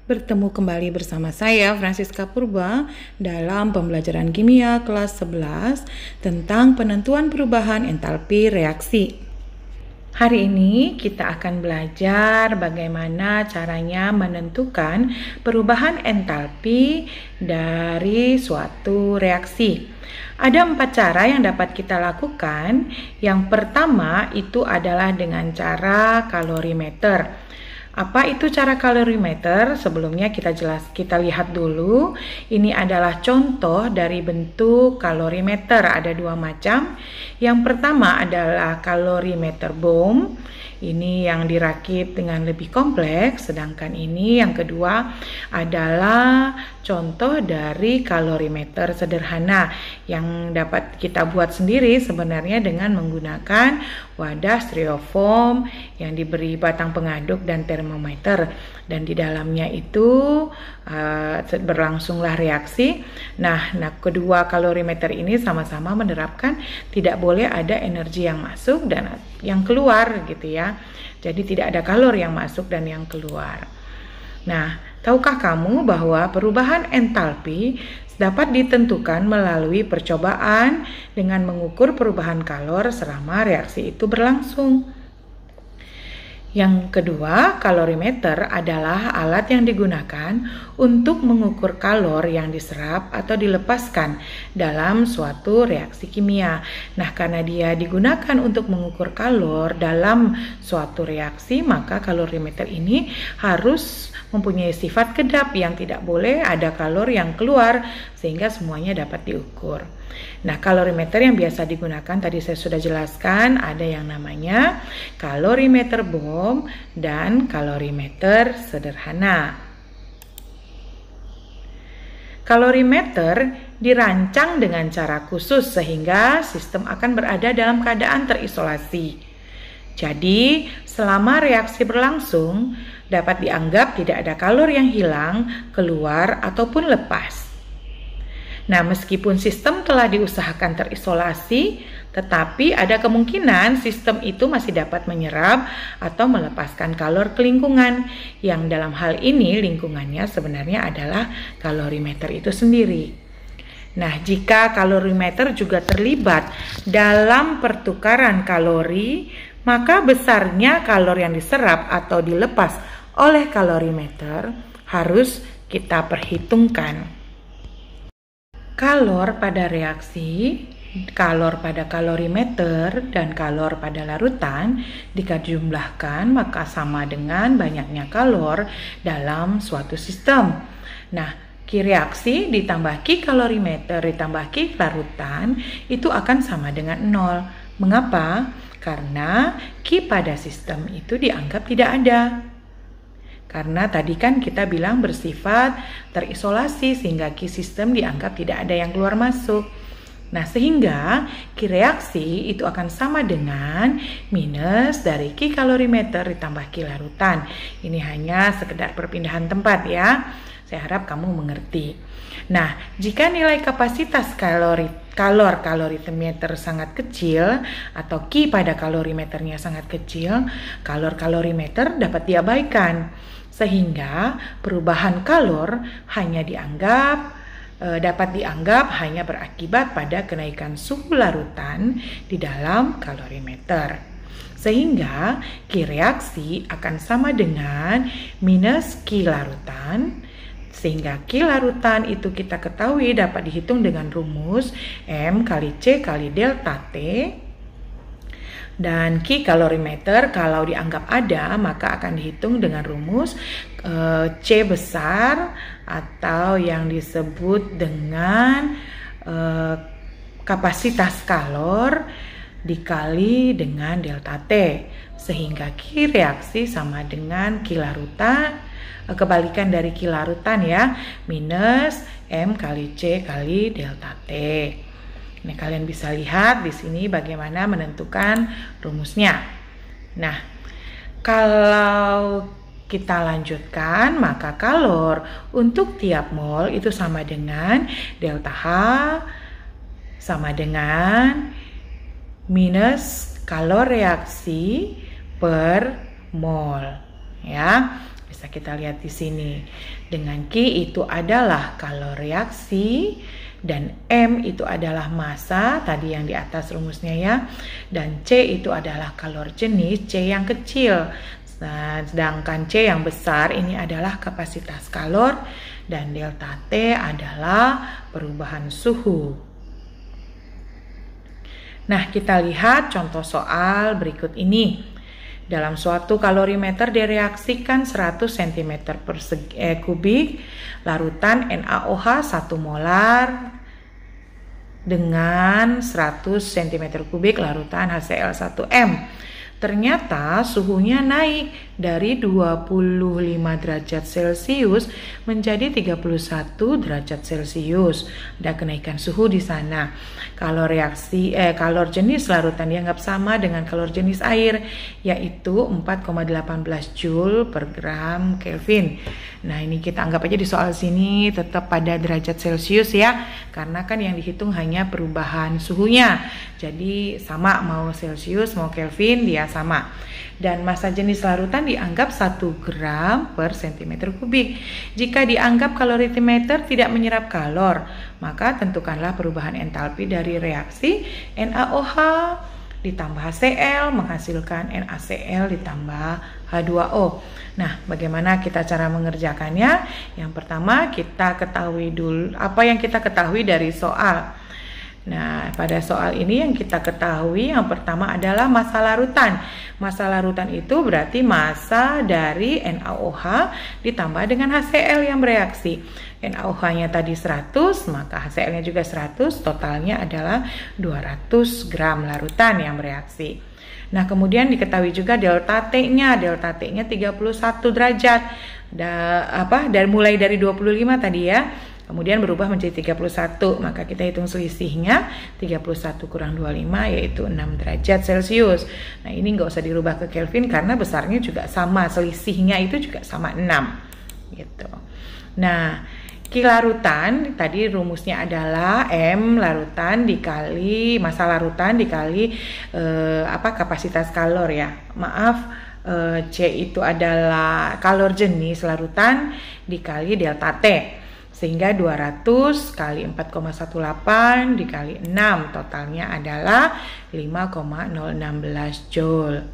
Bertemu kembali bersama saya Francisca Purba dalam pembelajaran kimia kelas 11 tentang penentuan perubahan entalpi reaksi. Hari ini kita akan belajar bagaimana caranya menentukan perubahan entalpi dari suatu reaksi. Ada 4 cara yang dapat kita lakukan. Yang pertama itu adalah dengan cara kalorimeter. Apa itu cara kalorimeter? Sebelumnya kita lihat dulu. Ini adalah contoh dari bentuk kalorimeter. Ada 2 macam. Yang pertama adalah kalorimeter bom. Ini yang dirakit dengan lebih kompleks, sedangkan ini yang kedua adalah contoh dari kalorimeter sederhana yang dapat kita buat sendiri sebenarnya dengan menggunakan wadah styrofoam yang diberi batang pengaduk dan termometer, dan di dalamnya itu berlangsunglah reaksi. Nah, kedua kalorimeter ini sama-sama menerapkan tidak boleh ada energi yang masuk dan yang keluar gitu ya. Jadi tidak ada kalori yang masuk dan yang keluar. Nah, tahukah kamu bahwa perubahan entalpi dapat ditentukan melalui percobaan dengan mengukur perubahan kalor selama reaksi itu berlangsung? Yang kedua, kalorimeter adalah alat yang digunakan untuk mengukur kalor yang diserap atau dilepaskan dalam suatu reaksi kimia. Nah, karena dia digunakan untuk mengukur kalor dalam suatu reaksi, maka kalorimeter ini harus mempunyai sifat kedap yang tidak boleh ada kalor yang keluar sehingga semuanya dapat diukur. Nah, kalorimeter yang biasa digunakan tadi saya sudah jelaskan, ada yang namanya kalorimeter bom dan kalorimeter sederhana. Kalorimeter dirancang dengan cara khusus sehingga sistem akan berada dalam keadaan terisolasi. Jadi, selama reaksi berlangsung, dapat dianggap tidak ada kalor yang hilang, keluar, ataupun lepas. Nah, meskipun sistem telah diusahakan terisolasi, tetapi ada kemungkinan sistem itu masih dapat menyerap atau melepaskan kalor ke lingkungan, yang dalam hal ini lingkungannya sebenarnya adalah kalorimeter itu sendiri. Nah, jika kalorimeter juga terlibat dalam pertukaran kalori, maka besarnya kalor yang diserap atau dilepas oleh kalorimeter harus kita perhitungkan. Kalor pada reaksi, kalor pada kalorimeter, dan kalor pada larutan dikajumlahkan maka sama dengan banyaknya kalor dalam suatu sistem. Nah, Q reaksi ditambah Q kalorimeter ditambah Q larutan itu akan sama dengan 0. Mengapa? Karena Q pada sistem itu dianggap tidak ada. Karena tadi kan kita bilang bersifat terisolasi sehingga Q sistem dianggap tidak ada yang keluar masuk. Nah, sehingga Q reaksi itu akan sama dengan minus dari Q kalorimeter ditambah Q larutan. Ini hanya sekedar perpindahan tempat ya. Saya harap kamu mengerti. Nah, jika nilai kapasitas kalorimeter sangat kecil atau Q pada kalorimeternya sangat kecil, kalorimeter dapat diabaikan. Sehingga perubahan kalor hanya dapat dianggap hanya berakibat pada kenaikan suhu larutan di dalam kalorimeter. Sehingga Q reaksi akan sama dengan minus Q larutan. Sehingga Q larutan itu kita ketahui dapat dihitung dengan rumus M kali C kali delta T. Dan Q kalorimeter kalau dianggap ada maka akan dihitung dengan rumus C besar atau yang disebut dengan kapasitas kalor dikali dengan delta T, sehingga Q reaksi sama dengan Q larutan, kebalikan dari Q larutan ya, minus M kali C kali delta T. Nah, kalian bisa lihat di sini bagaimana menentukan rumusnya. Nah, kalau kita lanjutkan, maka kalor untuk tiap mol itu sama dengan delta H sama dengan minus kalor reaksi per mol. Ya, Bisa kita lihat di sini. Dengan Q itu adalah kalor reaksi dan M itu adalah massa tadi yang di atas rumusnya ya. Dan C itu adalah kalor jenis, C yang kecil. Nah, sedangkan C yang besar ini adalah kapasitas kalor dan delta T adalah perubahan suhu. Nah, kita lihat contoh soal berikut ini. Dalam suatu kalorimeter direaksikan 100 cm/kubik larutan NaOH 1 molar dengan 100 cm3 larutan HCl1M. Ternyata suhunya naik dari 25 derajat Celcius menjadi 31 derajat Celcius. Ada kenaikan suhu di sana. Kalor jenis larutan dianggap sama dengan kalor jenis air, yaitu 4,18 Joule per gram Kelvin. Nah, ini kita anggap aja di soal sini tetap pada derajat Celcius ya, karena kan yang dihitung hanya perubahan suhunya. Jadi sama mau Celcius mau Kelvin dia sama. Dan massa jenis larutan dianggap 1 gram per cm3. Jika dianggap kalorimeter tidak menyerap kalor, maka tentukanlah perubahan entalpi dari reaksi NaOH ditambah HCl menghasilkan NaCl ditambah H2O. Nah, bagaimana kita cara mengerjakannya? Yang pertama kita ketahui dulu apa yang kita ketahui dari soal. Nah, pada soal ini yang kita ketahui yang pertama adalah massa larutan. Massa larutan itu berarti massa dari NaOH ditambah dengan HCl yang bereaksi. NaOH-nya tadi 100, maka HCl-nya juga 100, totalnya adalah 200 gram larutan yang bereaksi. Nah, kemudian diketahui juga delta T-nya. Delta T-nya 31 derajat. Dan mulai dari 25 tadi ya. Kemudian berubah menjadi 31, maka kita hitung selisihnya 31 kurang 25 yaitu 6 derajat Celcius. Nah, ini nggak usah dirubah ke Kelvin karena besarnya juga sama, selisihnya itu juga sama 6 gitu. Nah, Q larutan tadi rumusnya adalah M larutan dikali massa larutan dikali kapasitas kalor ya. Maaf, C itu adalah kalor jenis larutan dikali delta T. Sehingga 200 kali 4,18 dikali 6 totalnya adalah 5,016 Joule.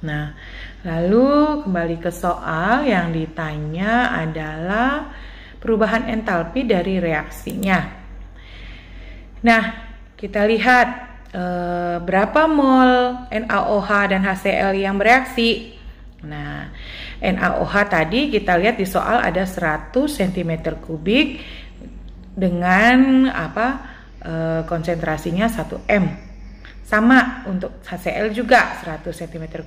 Nah, lalu kembali ke soal yang ditanya adalah perubahan entalpi dari reaksinya. Nah, kita lihat berapa mol NaOH dan HCl yang bereaksi. Nah, NaOH tadi kita lihat di soal ada 100 cm3 dengan konsentrasinya 1 M. Sama untuk HCl juga 100 cm3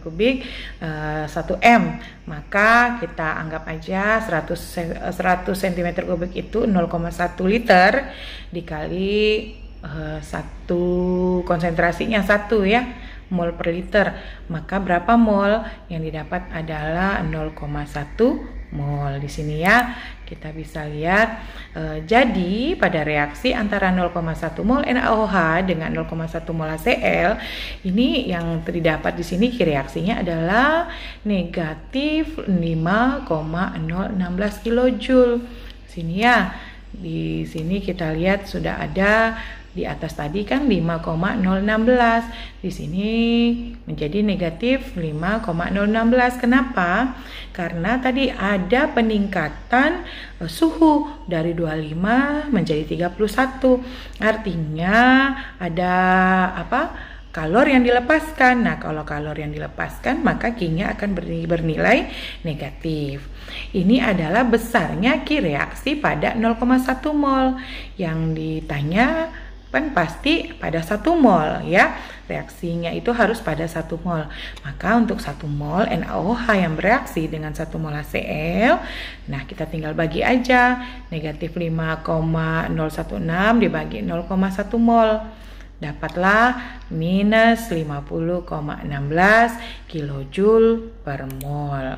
1 M. Maka kita anggap aja 100 cm3 itu 0,1 liter dikali satu konsentrasinya 1 ya. Mol per liter, maka berapa mol yang didapat adalah 0,1 mol. Di sini ya kita bisa lihat jadi pada reaksi antara 0,1 mol NaOH dengan 0,1 mol HCl ini yang terdapat di sini reaksinya adalah negatif 5,016 kilojoule. Sini ya, di sini kita lihat sudah ada di atas tadi kan 5,016, di sini menjadi negatif 5,016. Kenapa? Karena tadi ada peningkatan suhu dari 25 menjadi 31. Artinya ada kalor yang dilepaskan. Nah, kalau kalor yang dilepaskan maka Q-nya akan bernilai negatif. Ini adalah besarnya Q reaksi pada 0,1 mol. Yang ditanya kan pasti pada 1 mol ya, reaksinya itu harus pada 1 mol. Maka untuk 1 mol NaOH yang bereaksi dengan 1 mol HCl, nah kita tinggal bagi aja, negatif 5,016 dibagi 0,1 mol, dapatlah minus 50,16 kilojoule per mol.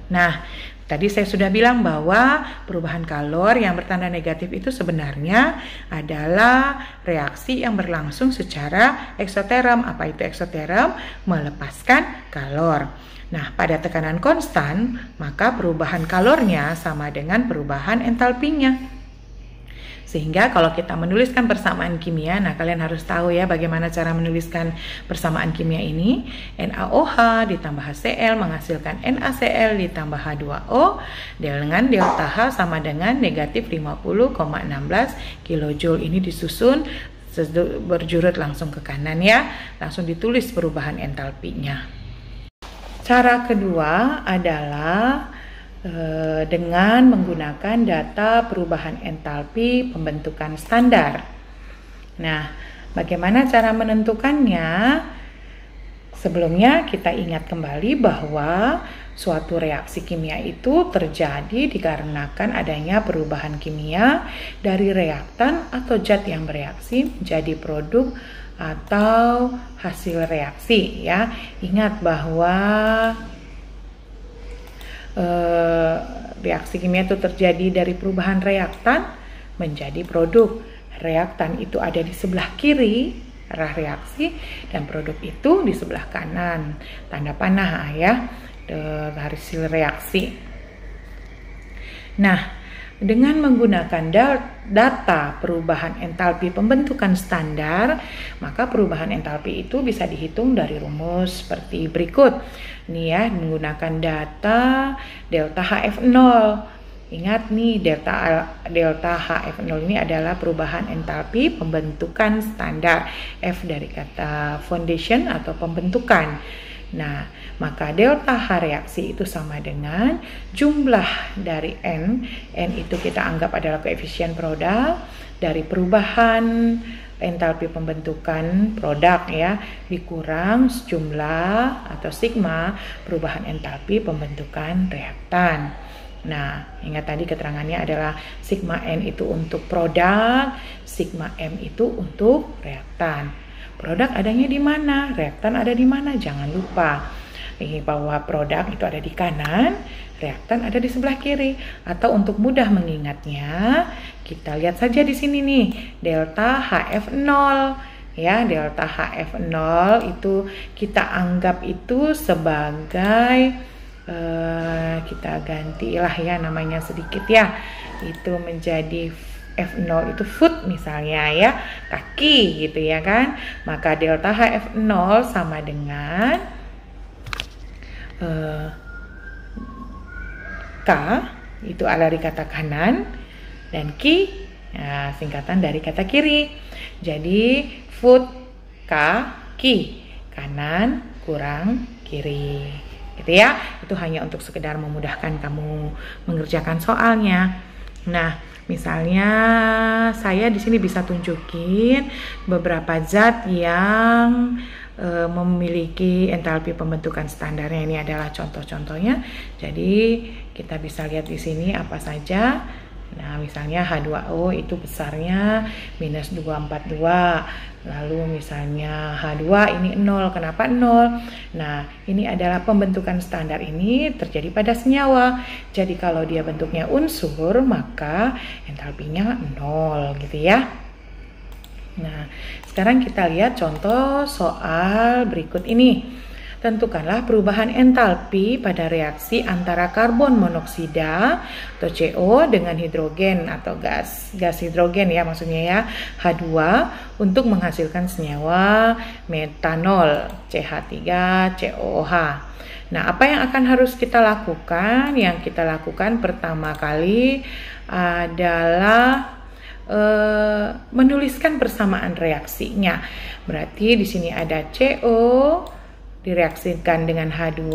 Nah, tadi saya sudah bilang bahwa perubahan kalor yang bertanda negatif itu sebenarnya adalah reaksi yang berlangsung secara eksoterm. Apa itu eksoterm? Melepaskan kalor. Nah, pada tekanan konstan, maka perubahan kalornya sama dengan perubahan entalpinya. Sehingga kalau kita menuliskan persamaan kimia, nah kalian harus tahu ya bagaimana cara menuliskan persamaan kimia ini. NaOH ditambah HCl menghasilkan NaCl ditambah H2O dengan delta H sama dengan negatif 50,16 kJ. Ini disusun berjurut langsung ke kanan ya. Langsung ditulis perubahan entalpinya. Cara kedua adalah dengan menggunakan data perubahan entalpi pembentukan standar. Nah, bagaimana cara menentukannya? Sebelumnya kita ingat kembali bahwa suatu reaksi kimia itu terjadi dikarenakan adanya perubahan kimia dari reaktan atau zat yang bereaksi menjadi produk atau hasil reaksi ya. Ingat bahwa reaksi kimia itu terjadi dari perubahan reaktan menjadi produk. Reaktan itu ada di sebelah kiri arah reaksi dan produk itu di sebelah kanan, tanda panah ya, hasil reaksi. Nah, dengan menggunakan data perubahan entalpi pembentukan standar, maka perubahan entalpi itu bisa dihitung dari rumus seperti berikut. Ini ya, menggunakan data delta HF0. Ingat nih, delta HF0 ini adalah perubahan entalpi pembentukan standar. F dari kata foundation atau pembentukan. Nah, maka delta H reaksi itu sama dengan jumlah dari N itu kita anggap adalah koefisien produk dari perubahan entalpi pembentukan produk ya, dikurang jumlah atau sigma perubahan entalpi pembentukan reaktan. Nah, ingat tadi keterangannya adalah sigma N itu untuk produk, sigma M itu untuk reaktan. Produk adanya di mana, reaktan ada di mana, jangan lupa bahwa produk itu ada di kanan, reaktan ada di sebelah kiri. Atau untuk mudah mengingatnya, kita lihat saja di sini nih, delta HF0 ya, delta HF0 itu kita anggap itu sebagai kita gantilah ya namanya sedikit ya, itu menjadi F0 itu foot misalnya ya, kaki gitu ya kan. Maka delta HF0 sama dengan K itu adalah dari kata kanan dan Ki singkatan dari kata kiri. Jadi foot K Ki, kanan kurang kiri gitu ya. Itu hanya untuk sekedar memudahkan kamu mengerjakan soalnya. Nah, misalnya saya di sini bisa tunjukin beberapa zat yang memiliki entalpi pembentukan standarnya. Ini adalah contoh-contohnya. Jadi kita bisa lihat di sini apa saja. Nah, misalnya H2O itu besarnya minus 242. Lalu misalnya H2 ini 0. Kenapa 0? Nah, ini adalah pembentukan standar ini terjadi pada senyawa. Jadi kalau dia bentuknya unsur, maka entalpinya 0 gitu ya. Nah, sekarang kita lihat contoh soal berikut ini. Tentukanlah perubahan entalpi pada reaksi antara karbon monoksida atau CO dengan hidrogen atau gas hidrogen ya maksudnya ya, H2 untuk menghasilkan senyawa metanol CH3COOH. Nah, apa yang akan harus kita lakukan? Yang kita lakukan pertama kali adalah menuliskan persamaan reaksinya. Berarti di sini ada CO direaksikan dengan H2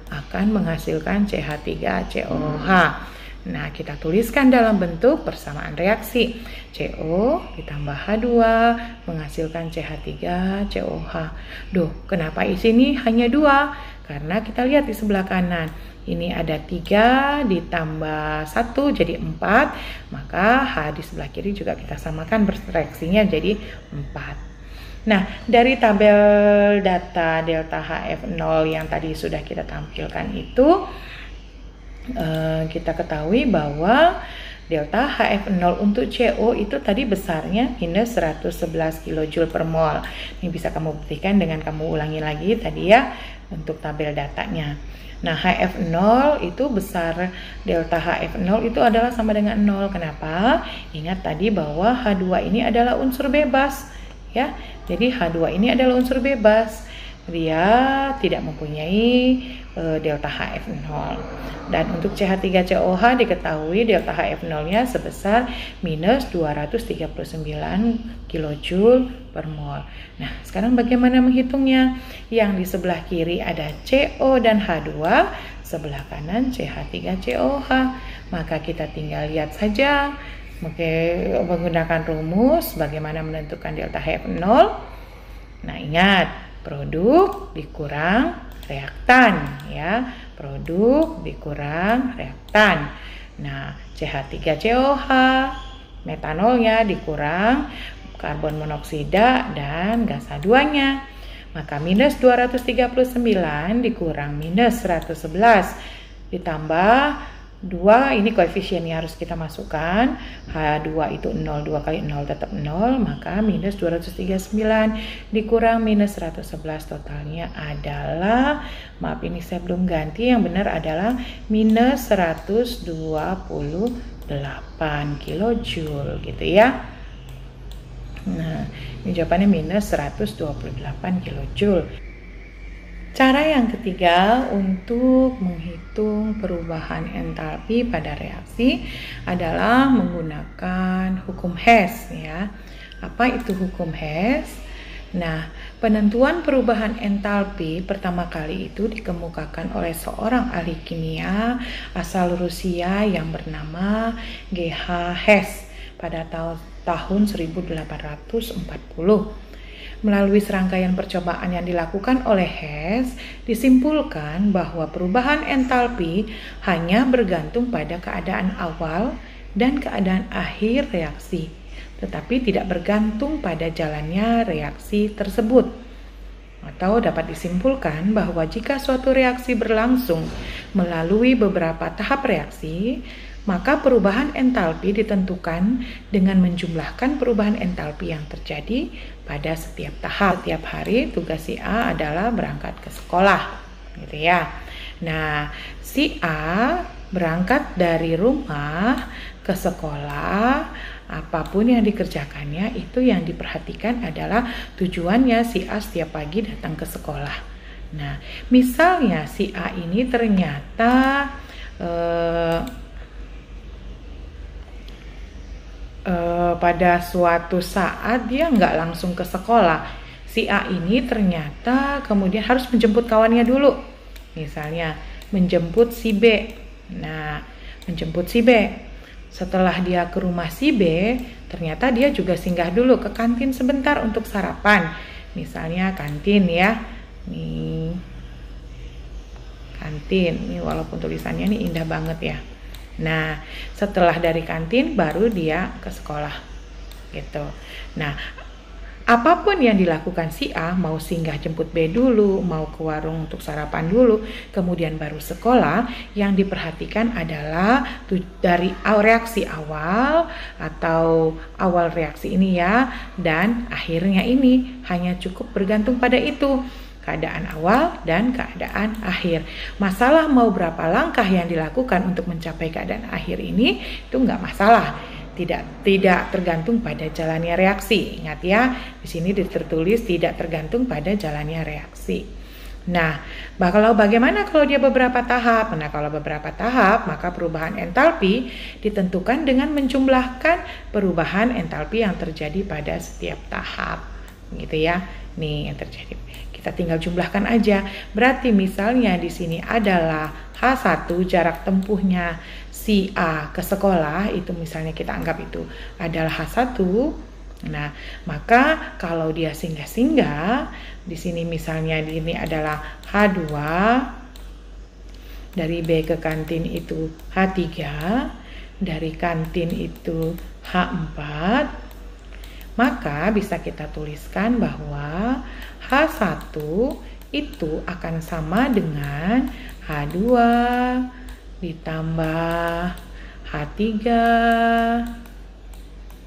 akan menghasilkan CH3COOH. Nah, kita tuliskan dalam bentuk persamaan reaksi. CO ditambah H2 menghasilkan CH3COOH. Duh, kenapa di sini hanya 2? Karena kita lihat di sebelah kanan. Ini ada 3 ditambah 1 jadi 4. Maka H di sebelah kiri juga kita samakan bereaksinya jadi 4. Nah, dari tabel data delta HF0 yang tadi sudah kita tampilkan itu, kita ketahui bahwa delta HF0 untuk CO itu tadi besarnya minus 111 kJ per mol. Ini bisa kamu buktikan dengan kamu ulangi lagi tadi ya. untuk tabel datanya. Nah, HF0 itu besar, delta HF0 itu adalah sama dengan 0. Kenapa? Ingat tadi bahwa H2 ini adalah unsur bebas, ya. Jadi H2 ini adalah unsur bebas. Dia tidak mempunyai delta HF0. Dan untuk CH3COH diketahui delta HF0-nya sebesar minus 239 kJ per mol. Nah, sekarang bagaimana menghitungnya? Yang di sebelah kiri ada CO dan H2, sebelah kanan CH3COH. Maka kita tinggal lihat saja menggunakan rumus bagaimana menentukan delta HF0. Nah, ingat, produk dikurang reaktan, ya, produk dikurang reaktan. Nah, CH3COH, metanolnya dikurang karbon monoksida dan gas H2-nya. Maka minus 239 dikurang minus 111 ditambah 2, ini koefisiennya harus kita masukkan. H2 itu 0, 2 kali 0 tetap 0, maka minus 239 dikurang minus 111, totalnya adalah, maaf ini saya belum ganti, yang benar adalah minus 128 kJ gitu ya. Nah, ini jawabannya minus 128 kJ. Cara yang ketiga untuk menghitung perubahan entalpi pada reaksi adalah menggunakan hukum Hess, ya. Apa itu hukum Hess? Nah, penentuan perubahan entalpi pertama kali itu dikemukakan oleh seorang ahli kimia asal Rusia yang bernama G.H. Hess pada tahun 1840. Melalui serangkaian percobaan yang dilakukan oleh Hess, disimpulkan bahwa perubahan entalpi hanya bergantung pada keadaan awal dan keadaan akhir reaksi, tetapi tidak bergantung pada jalannya reaksi tersebut. Atau dapat disimpulkan bahwa jika suatu reaksi berlangsung melalui beberapa tahap reaksi, maka perubahan entalpi ditentukan dengan menjumlahkan perubahan entalpi yang terjadi pada setiap tahap. Setiap hari tugas si A adalah berangkat ke sekolah, gitu ya. Nah, si A berangkat dari rumah ke sekolah, apapun yang dikerjakannya itu yang diperhatikan adalah tujuannya si A setiap pagi datang ke sekolah. Nah, misalnya si A ini ternyata pada suatu saat dia nggak langsung ke sekolah. Si A ini ternyata kemudian harus menjemput kawannya dulu. Misalnya menjemput si B. Nah, menjemput si B. Setelah dia ke rumah si B, ternyata dia juga singgah dulu ke kantin sebentar untuk sarapan. Misalnya kantin ya. Nih. Kantin. Ini walaupun tulisannya ini indah banget ya. Nah, setelah dari kantin baru dia ke sekolah gitu. Nah, apapun yang dilakukan si A, mau singgah jemput B dulu, mau ke warung untuk sarapan dulu, kemudian baru sekolah, yang diperhatikan adalah dari reaksi awal atau awal reaksi ini ya, dan akhirnya ini hanya cukup bergantung pada itu. Keadaan awal dan keadaan akhir. Masalah mau berapa langkah yang dilakukan untuk mencapai keadaan akhir ini itu nggak masalah. Tidak tergantung pada jalannya reaksi. Ingat ya, di sini tertulis tidak tergantung pada jalannya reaksi. Nah, bagaimana kalau dia beberapa tahap? Nah, kalau beberapa tahap, maka perubahan entalpi ditentukan dengan menjumlahkan perubahan entalpi yang terjadi pada setiap tahap. Gitu ya. Nih yang terjadi. Kita tinggal jumlahkan aja. Berarti misalnya di sini adalah H1, jarak tempuhnya si A ke sekolah, itu misalnya kita anggap itu adalah H1. Nah, maka kalau dia singgah-singgah, di sini misalnya ini adalah H2, dari B ke kantin itu H3, dari kantin itu H4, maka bisa kita tuliskan bahwa H1 itu akan sama dengan H2 ditambah H3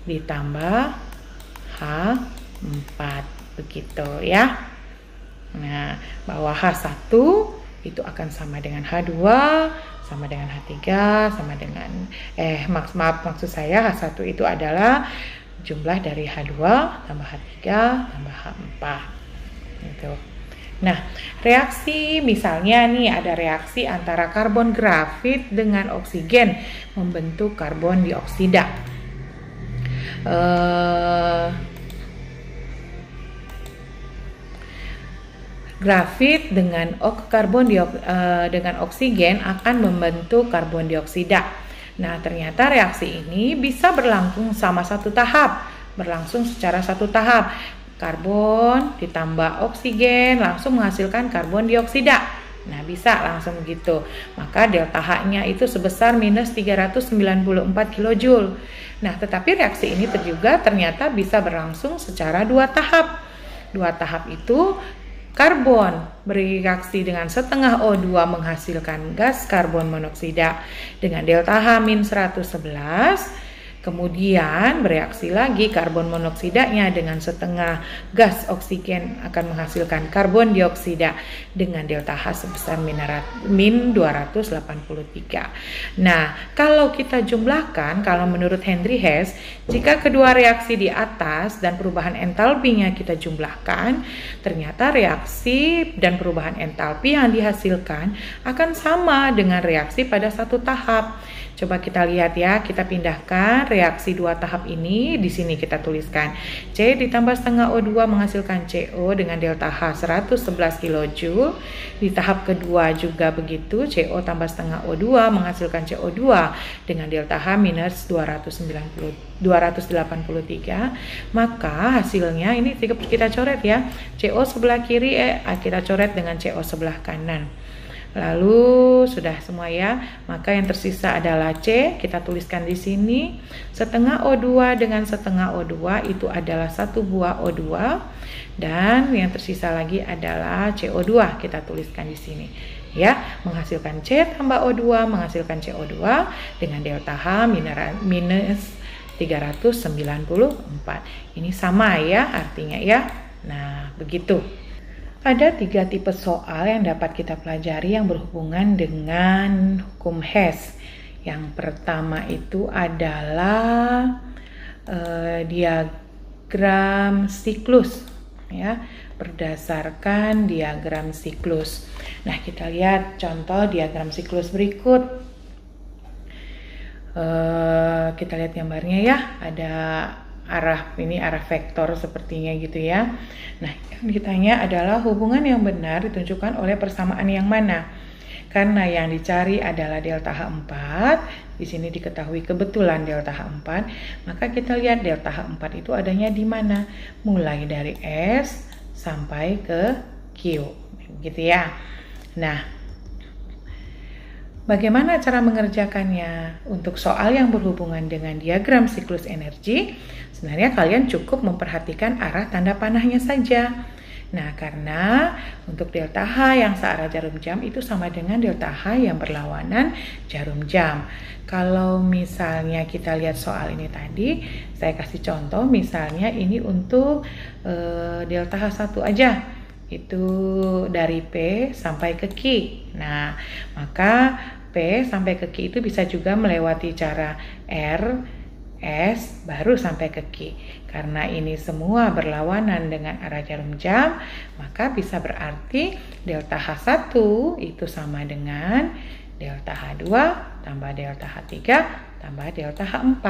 ditambah H4, begitu ya. Nah, bahwa H1 itu akan sama dengan H2, sama dengan H3, sama dengan maksud saya H1 itu adalah jumlah dari H2 tambah H3 tambah H4 gitu. Nah, reaksi misalnya nih ada reaksi antara karbon grafit dengan oksigen membentuk karbon dioksida. Grafit dengan dengan oksigen akan membentuk karbon dioksida. Nah, ternyata reaksi ini bisa berlangsung secara satu tahap. Karbon ditambah oksigen langsung menghasilkan karbon dioksida. Nah, bisa langsung begitu. Maka delta H-nya itu sebesar minus 394 kJ. Nah, tetapi reaksi ini juga ternyata bisa berlangsung secara dua tahap. Dua tahap itu karbon bereaksi dengan setengah O2 menghasilkan gas karbon monoksida dengan delta H-111. Kemudian bereaksi lagi karbon monoksidanya dengan setengah gas oksigen akan menghasilkan karbon dioksida dengan delta H sebesar min 283. Nah, kalau kita jumlahkan, kalau menurut Henry Hess, jika kedua reaksi di atas dan perubahan entalpinya kita jumlahkan, ternyata reaksi dan perubahan entalpi yang dihasilkan akan sama dengan reaksi pada satu tahap. Coba kita lihat ya, kita pindahkan reaksi dua tahap ini. Di sini kita tuliskan C ditambah setengah O2 menghasilkan CO dengan delta H 111 kJ. Di tahap kedua juga begitu, CO tambah setengah O2 menghasilkan CO2 dengan delta H minus 283. Maka hasilnya ini kita coret ya, CO sebelah kiri kita coret dengan CO sebelah kanan. Lalu sudah semua ya, maka yang tersisa adalah C, kita tuliskan di sini. Setengah O2 dengan setengah O2 itu adalah satu buah O2, dan yang tersisa lagi adalah CO2, kita tuliskan di sini. Ya, menghasilkan C tambah O2 menghasilkan CO2 dengan delta H minus 394. Ini sama ya artinya ya. Nah, begitu. Ada 3 tipe soal yang dapat kita pelajari yang berhubungan dengan hukum Hess. Yang pertama itu adalah diagram siklus, ya, berdasarkan diagram siklus. Nah, kita lihat contoh diagram siklus berikut. Kita lihat gambarnya ya, ada arah vektor sepertinya gitu ya. Nah, yang ditanya adalah hubungan yang benar ditunjukkan oleh persamaan yang mana? Karena yang dicari adalah delta H4, di sini diketahui kebetulan delta H4, maka kita lihat delta H4 itu adanya di mana? Mulai dari S sampai ke Q, gitu ya. Nah, bagaimana cara mengerjakannya? Untuk soal yang berhubungan dengan diagram siklus energi, sebenarnya kalian cukup memperhatikan arah tanda panahnya saja. Nah, karena untuk delta H yang searah jarum jam itu sama dengan delta H yang berlawanan jarum jam. Kalau misalnya kita lihat soal ini tadi, saya kasih contoh misalnya ini untuk delta H1 aja. Itu dari P sampai ke Q. Nah, maka P sampai ke Q itu bisa juga melewati cara R, S, baru sampai ke Q. Karena ini semua berlawanan dengan arah jarum jam, maka bisa berarti delta H1 itu sama dengan delta H2 tambah delta H3 tambah delta H4.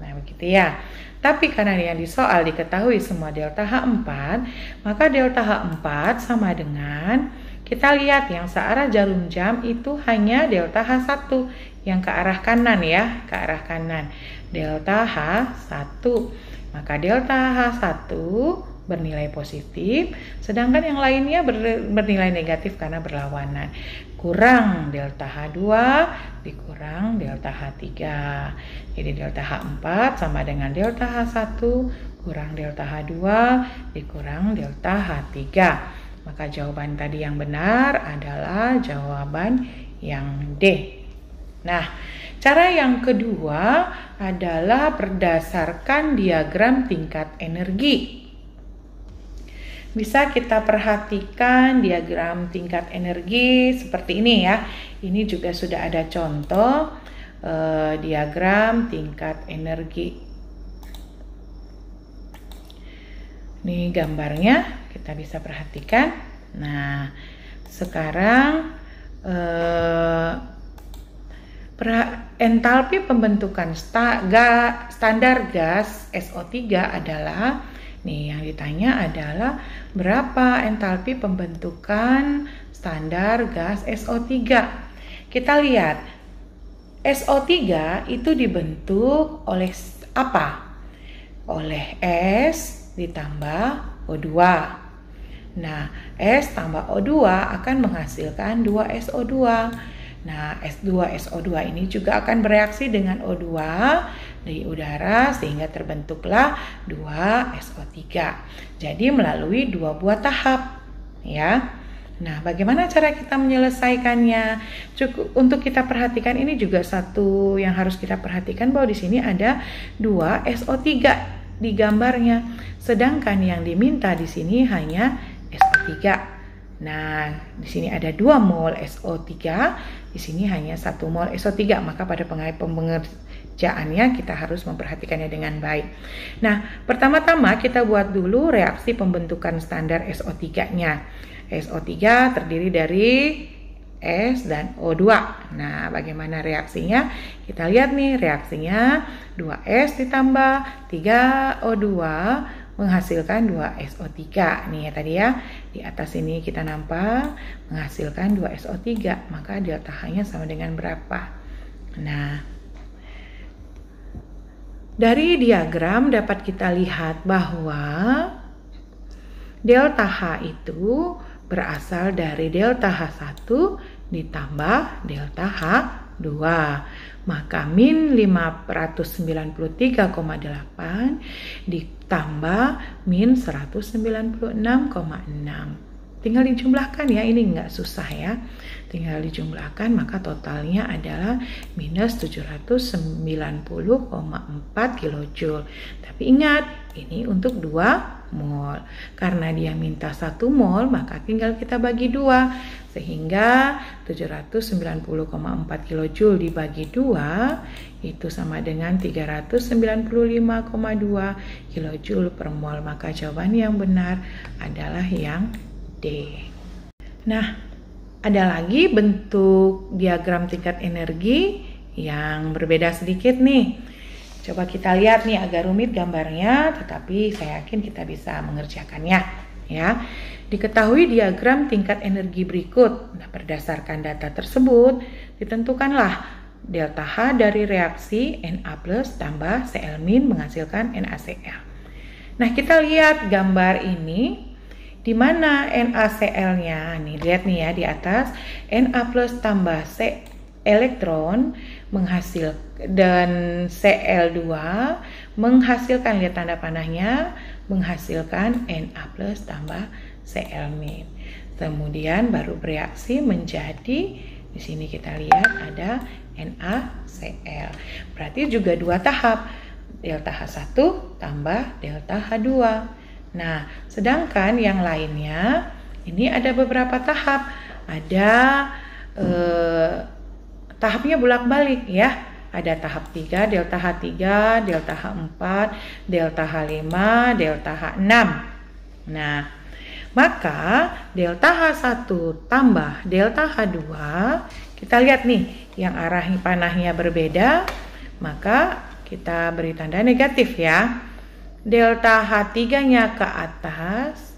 Nah, begitu ya. Tapi karena yang di soal diketahui semua delta H4, maka delta H4 sama dengan, kita lihat yang searah jarum jam itu hanya delta H1 yang ke arah kanan ya, ke arah kanan. Delta H1. Maka delta H1 bernilai positif, sedangkan yang lainnya bernilai negatif karena berlawanan. Kurang delta H2 dikurang delta H3. Jadi delta H4 sama dengan delta H1 kurang delta H2 dikurang delta H3. Maka jawaban tadi yang benar adalah jawaban yang D. Nah, cara yang kedua adalah berdasarkan diagram tingkat energi. bisa kita perhatikan diagram tingkat energi seperti ini ya. Ini juga sudah ada contoh diagram tingkat energi. Ini gambarnya kita bisa perhatikan. Nah, sekarang entalpi pembentukan standar gas SO3 adalah, nih yang ditanya adalah berapa entalpi pembentukan standar gas SO3. Kita lihat SO3 itu dibentuk oleh apa? Oleh S ditambah O2. Nah, S tambah O2 akan menghasilkan 2SO2. Nah, S2SO2 ini juga akan bereaksi dengan O2 dari udara sehingga terbentuklah 2SO3. Jadi melalui 2 buah tahap, ya. Nah, bagaimana cara kita menyelesaikannya? Cukup untuk kita perhatikan, ini juga satu yang harus kita perhatikan bahwa di sini ada 2SO3 di gambarnya. Sedangkan yang diminta di sini hanya SO3. Nah, di sini ada 2 mol SO3, di sini hanya 1 mol SO3. Maka pada pengerjaannya kita harus memperhatikannya dengan baik. Nah, pertama-tama kita buat dulu reaksi pembentukan standar SO3-nya. SO3 terdiri dari S dan O2. Nah, bagaimana reaksinya? Kita lihat nih, reaksinya 2S ditambah 3O2 menghasilkan 2SO3. Nih ya tadi ya, di atas ini kita nampak menghasilkan 2SO3, maka delta H-nya sama dengan berapa? Nah, dari diagram dapat kita lihat bahwa delta H itu berasal dari delta H1 ditambah delta H2. Maka min 593,8 ditambah min 196,6. Tinggal dijumlahkan ya, ini nggak susah ya. Tinggal dijumlahkan, maka totalnya adalah minus 790,4 kilojoule. Tapi ingat, ini untuk 2 mol. Karena dia minta 1 mol, maka tinggal kita bagi 2. Sehingga 790,4 kilojoule dibagi 2 itu sama dengan 395,2 kilojoule per mol. Maka jawaban yang benar adalah yang D. Nah, ada lagi bentuk diagram tingkat energi yang berbeda sedikit nih. Coba kita lihat nih, agak rumit gambarnya, tetapi saya yakin kita bisa mengerjakannya ya. Diketahui diagram tingkat energi berikut. Nah, berdasarkan data tersebut, ditentukanlah delta H dari reaksi Na+ tambah Cl- menghasilkan NaCl. Nah, kita lihat gambar ini. Di mana NaCl-nya? Nih, lihat nih ya di atas, Na+ tambah C elektron menghasilkan dan Cl2 menghasilkan, lihat tanda panahnya, menghasilkan Na+ tambah Cl-. Kemudian baru bereaksi menjadi, di sini kita lihat ada NaCl. Berarti juga 2 tahap, delta H1 tambah delta H2. Nah, sedangkan yang lainnya ini ada beberapa tahap. Ada tahapnya bolak-balik ya. Ada tahap 3, delta H3, delta H4, delta H5, delta H6. Nah, maka delta H1 tambah delta H2, kita lihat nih, yang arah panahnya berbeda, maka kita beri tanda negatif ya. Delta H3-nya ke atas,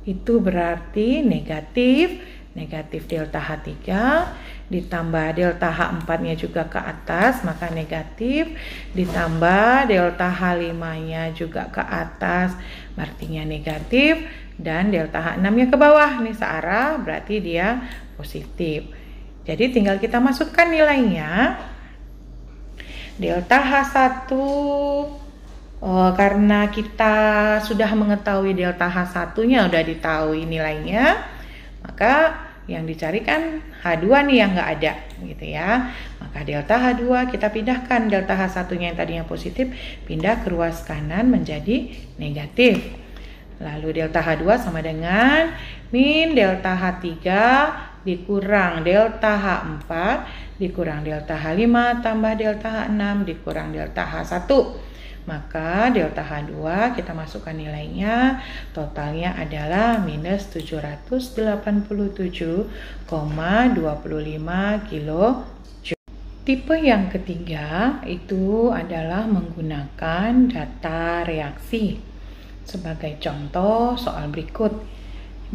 itu berarti negatif delta H3, ditambah delta H4-nya juga ke atas, maka negatif, ditambah delta H5-nya juga ke atas, artinya negatif, dan delta H6-nya ke bawah, nih searah, berarti dia positif. Jadi tinggal kita masukkan nilainya. Delta H1, karena kita sudah mengetahui delta H1-nya, udah ditahui nilainya, maka yang dicari kan H2 nih yang nggak ada gitu ya. Maka delta H2 kita pindahkan, delta H1-nya yang tadinya positif pindah ke ruas kanan menjadi negatif. Lalu delta H2 sama dengan min delta H3 dikurang delta H4 dikurang delta H5 tambah delta H6 dikurang delta H1. Maka delta H2 kita masukkan nilainya, totalnya adalah minus 787,25 kilo. Tipe yang ketiga itu adalah menggunakan data reaksi. Sebagai contoh soal berikut,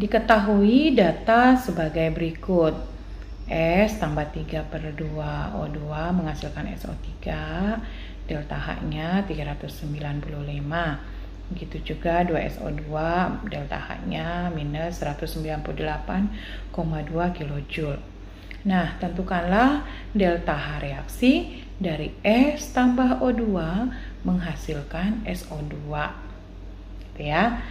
diketahui data sebagai berikut. S tambah 3/2 O2 menghasilkan SO3, delta H-nya 395. Begitu juga 2SO2, delta H-nya minus 198,2 kJ. Nah, tentukanlah delta H reaksi dari S tambah O2 menghasilkan SO2. Gitu ya.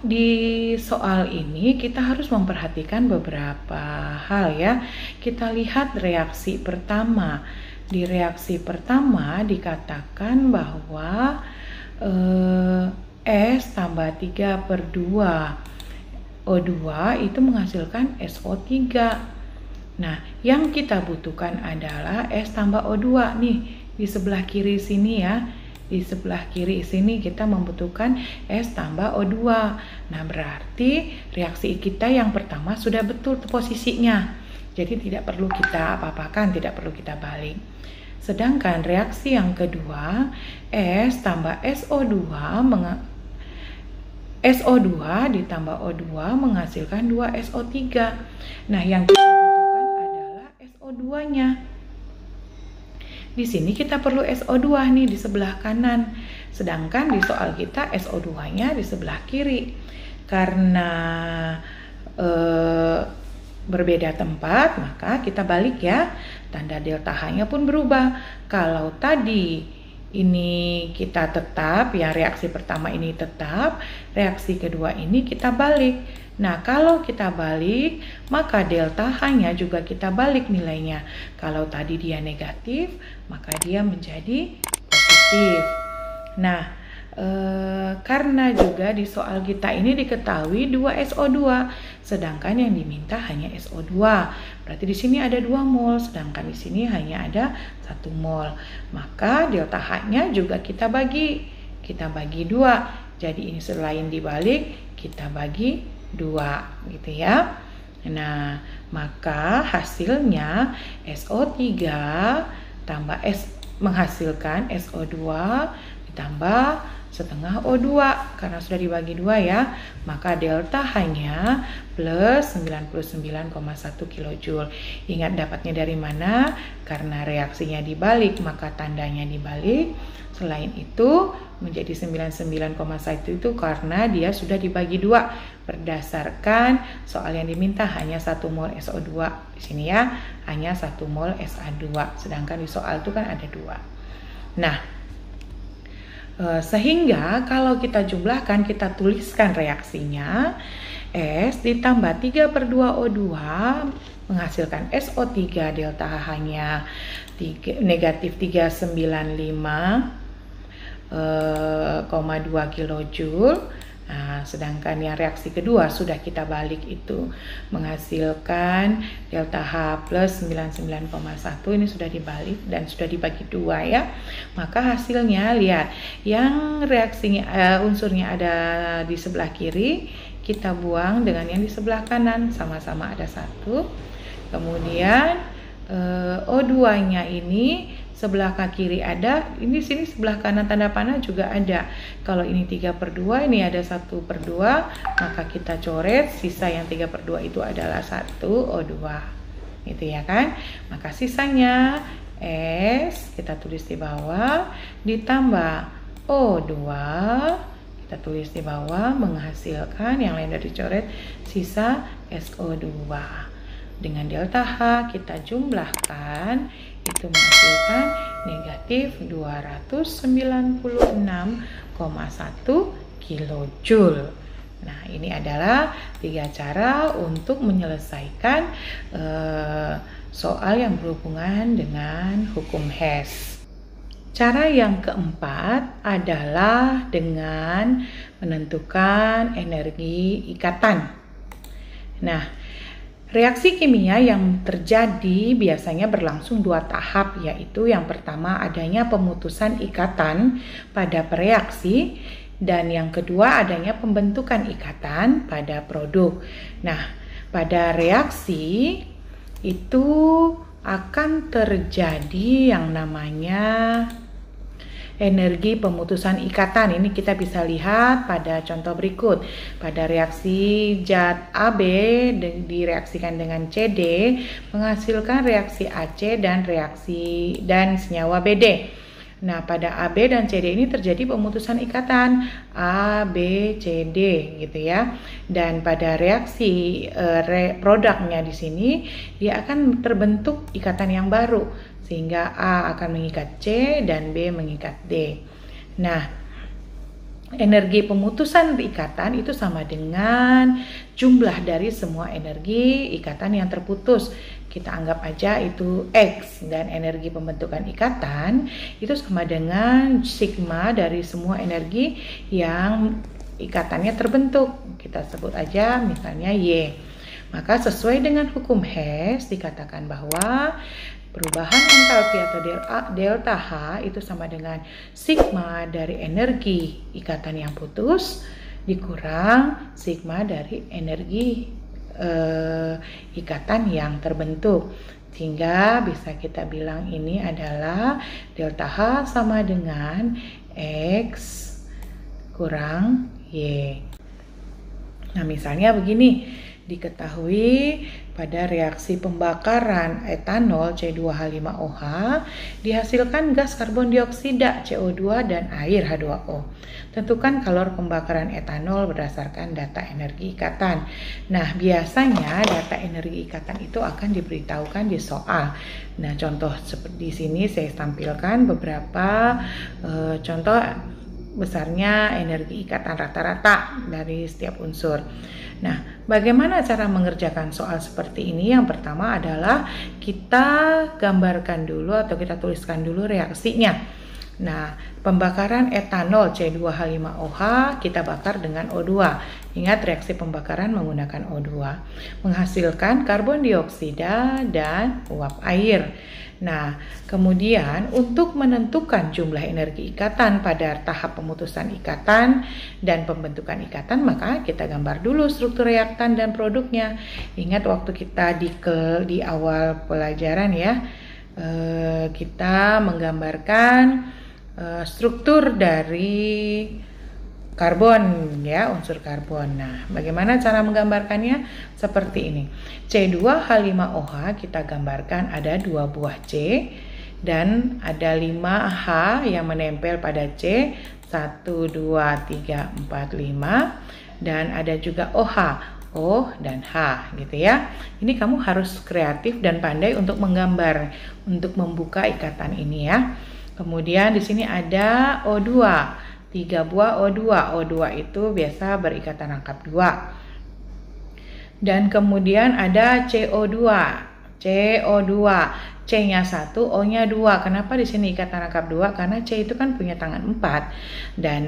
Di soal ini kita harus memperhatikan beberapa hal ya. Kita lihat reaksi pertama. Di reaksi pertama dikatakan bahwa S tambah 3/2 O2 itu menghasilkan SO3. Nah, yang kita butuhkan adalah S tambah O2 nih di sebelah kiri sini ya. Di sebelah kiri sini kita membutuhkan S tambah O2. Nah, berarti reaksi kita yang pertama sudah betul posisinya. Jadi tidak perlu kita apa-apakan, tidak perlu kita balik. Sedangkan reaksi yang kedua, S tambah SO2 ditambah O2 menghasilkan 2SO3. Nah, yang kita butuhkan adalah SO2-nya. Di sini kita perlu SO2 nih di sebelah kanan. Sedangkan di soal kita SO2-nya di sebelah kiri. Karena berbeda tempat, maka kita balik ya. Tanda delta H-nya pun berubah. Kalau tadi ini kita tetap, ya reaksi pertama ini tetap, reaksi kedua ini kita balik. Nah, kalau kita balik, maka delta H-nya juga kita balik nilainya. Kalau tadi dia negatif, maka dia menjadi positif. Nah, karena juga di soal kita ini diketahui 2SO2, sedangkan yang diminta hanya SO2. Berarti di sini ada 2 mol, sedangkan di sini hanya ada 1 mol. Maka delta H-nya juga kita bagi 2. Jadi ini selain dibalik, kita bagi 2 gitu ya. Nah, maka hasilnya SO3 tambah menghasilkan SO2 ditambah setengah O2 karena sudah dibagi 2 ya, maka delta H-nya plus 99,1 kJ. Ingat dapatnya dari mana? Karena reaksinya dibalik, maka tandanya dibalik. Selain itu menjadi 99,1 itu karena dia sudah dibagi 2 berdasarkan soal yang diminta hanya 1 mol SO2 di sini ya, hanya 1 mol SA2, sedangkan di soal itu kan ada 2. Nah, sehingga kalau kita jumlahkan, kita tuliskan reaksinya, S ditambah 3/2 O2 menghasilkan SO3, delta H-nya negatif 395,2 kJ. Nah, sedangkan yang reaksi kedua sudah kita balik itu menghasilkan delta H plus 99,1, ini sudah dibalik dan sudah dibagi 2 ya. Maka hasilnya lihat, yang reaksinya unsurnya ada di sebelah kiri kita buang dengan yang di sebelah kanan, sama-sama ada 1. Kemudian O2-nya ini sebelah kiri ada, ini sini sebelah kanan tanda panah juga ada. Kalau ini 3/2, ini ada 1/2, maka kita coret sisa yang 3/2 itu adalah 1 O2 gitu ya kan. Maka sisanya S kita tulis di bawah ditambah O2 kita tulis di bawah menghasilkan, yang lain dari dicoret, sisa SO2. Dengan delta H kita jumlahkan, itu menghasilkan negatif 296,1 kJ. Nah, ini adalah 3 cara untuk menyelesaikan soal yang berhubungan dengan hukum Hess. Cara yang keempat adalah dengan menentukan energi ikatan. Nah, reaksi kimia yang terjadi biasanya berlangsung 2 tahap, yaitu yang pertama adanya pemutusan ikatan pada pereaksi, dan yang kedua adanya pembentukan ikatan pada produk. Nah, pada reaksi itu akan terjadi yang namanya energi pemutusan ikatan. Ini kita bisa lihat pada contoh berikut. Pada reaksi zat AB direaksikan dengan CD menghasilkan reaksi AC dan senyawa BD. Nah, pada AB dan CD ini terjadi pemutusan ikatan A, B, C, D gitu ya. Dan pada reaksi produknya di sini dia akan terbentuk ikatan yang baru sehingga A akan mengikat C dan B mengikat D. Nah, energi pemutusan ikatan itu sama dengan jumlah dari semua energi ikatan yang terputus. Kita anggap aja itu X, dan energi pembentukan ikatan itu sama dengan sigma dari semua energi yang ikatannya terbentuk. Kita sebut aja misalnya Y. Maka sesuai dengan hukum Hess dikatakan bahwa perubahan entalpi atau delta H itu sama dengan sigma dari energi ikatan yang putus dikurang sigma dari energi ikatan yang terbentuk, sehingga bisa kita bilang ini adalah delta H sama dengan X kurang Y. Nah, misalnya begini, diketahui pada reaksi pembakaran etanol C2H5OH dihasilkan gas karbon dioksida CO2 dan air H2O. Tentukan kalor pembakaran etanol berdasarkan data energi ikatan. Nah, biasanya data energi ikatan itu akan diberitahukan di soal. Nah, contoh seperti di sini saya tampilkan beberapa contoh besarnya energi ikatan rata-rata dari setiap unsur. Nah, bagaimana cara mengerjakan soal seperti ini? Yang pertama adalah kita gambarkan dulu atau kita tuliskan dulu reaksinya. Nah, pembakaran etanol C2H5OH kita bakar dengan O2. Ingat, reaksi pembakaran menggunakan O2 menghasilkan karbon dioksida dan uap air. Nah, kemudian untuk menentukan jumlah energi ikatan pada tahap pemutusan ikatan dan pembentukan ikatan, maka kita gambar dulu struktur reaktan dan produknya. Ingat waktu kita di awal pelajaran ya, kita menggambarkan struktur dari karbon ya, unsur karbon. Nah, bagaimana cara menggambarkannya? Seperti ini. C2H5OH kita gambarkan ada 2 buah C dan ada 5 H yang menempel pada C, 1, 2, 3, 4, 5, dan ada juga OH, O dan H gitu ya. Ini kamu harus kreatif dan pandai untuk menggambar, untuk membuka ikatan ini ya. Kemudian di sini ada O2, 3 buah O2. O2 itu biasa berikatan rangkap 2. Dan kemudian ada CO2. CO2, C-nya 1, O-nya 2. Kenapa di sini ikatan rangkap 2? Karena C itu kan punya tangan 4 dan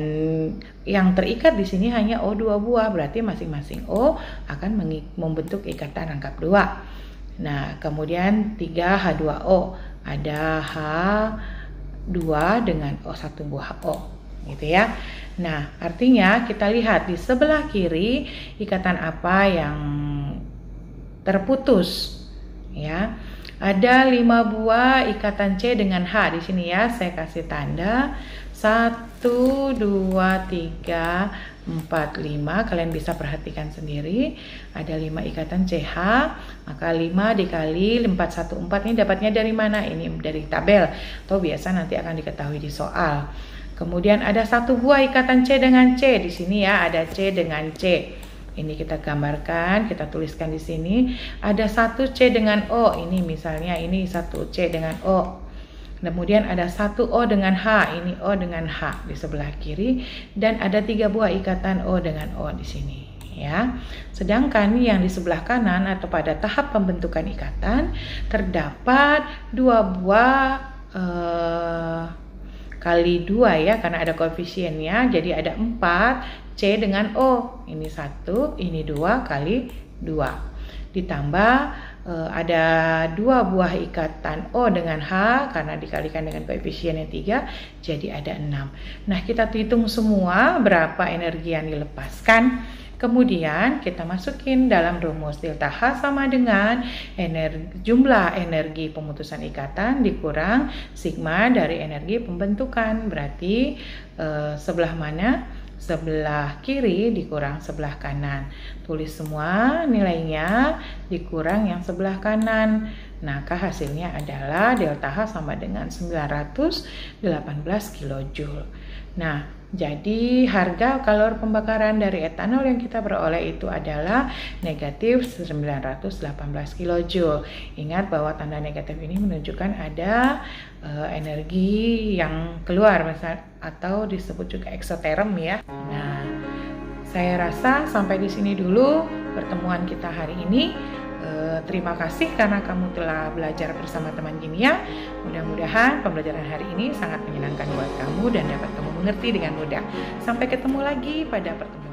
yang terikat di sini hanya O2 buah, berarti masing-masing O akan membentuk ikatan rangkap 2. Nah, kemudian 3H2O, ada H2 dengan O1 buah O gitu ya. Nah, artinya kita lihat di sebelah kiri ikatan apa yang terputus ya. Ada 5 buah ikatan C dengan H di sini ya. Saya kasih tanda 1, 2, 3, 4, 5. Kalian bisa perhatikan sendiri. Ada 5 ikatan CH. Maka 5 dikali 4, 1, 4 ini dapatnya dari mana? Ini dari tabel. Atau biasa nanti akan diketahui di soal. Kemudian ada 1 buah ikatan C dengan C di sini ya, ada C dengan C. Ini kita gambarkan, kita tuliskan di sini. Ada 1 C dengan O. Ini misalnya ini 1 C dengan O. Kemudian ada 1 O dengan H, ini O dengan H di sebelah kiri, dan ada 3 buah ikatan O dengan O di sini. Ya, sedangkan yang di sebelah kanan atau pada tahap pembentukan ikatan terdapat 2 buah kali 2 ya, karena ada koefisiennya, jadi ada 4 C dengan O, ini 1, ini 2 kali 2, ditambah ada 2 buah ikatan O dengan H karena dikalikan dengan koefisien yang 3, jadi ada 6. Nah, kita hitung semua berapa energi yang dilepaskan. Kemudian kita masukin dalam rumus delta H sama dengan jumlah energi pemutusan ikatan dikurang sigma dari energi pembentukan. Berarti sebelah mana? Sebelah kiri dikurang sebelah kanan. Tulis semua nilainya dikurang yang sebelah kanan. Nah, hasilnya adalah delta H sama dengan 918 kJ. Nah, jadi harga kalori pembakaran dari etanol yang kita peroleh itu adalah negatif 918 kJ. Ingat bahwa tanda negatif ini menunjukkan ada energi yang keluar atau disebut juga eksoterm ya. Nah, saya rasa sampai di sini dulu pertemuan kita hari ini. Terima kasih karena kamu telah belajar bersama teman kimia. Mudah-mudahan pembelajaran hari ini sangat menyenangkan buat kamu dan dapat kamu mengerti dengan mudah. Sampai ketemu lagi pada pertemuan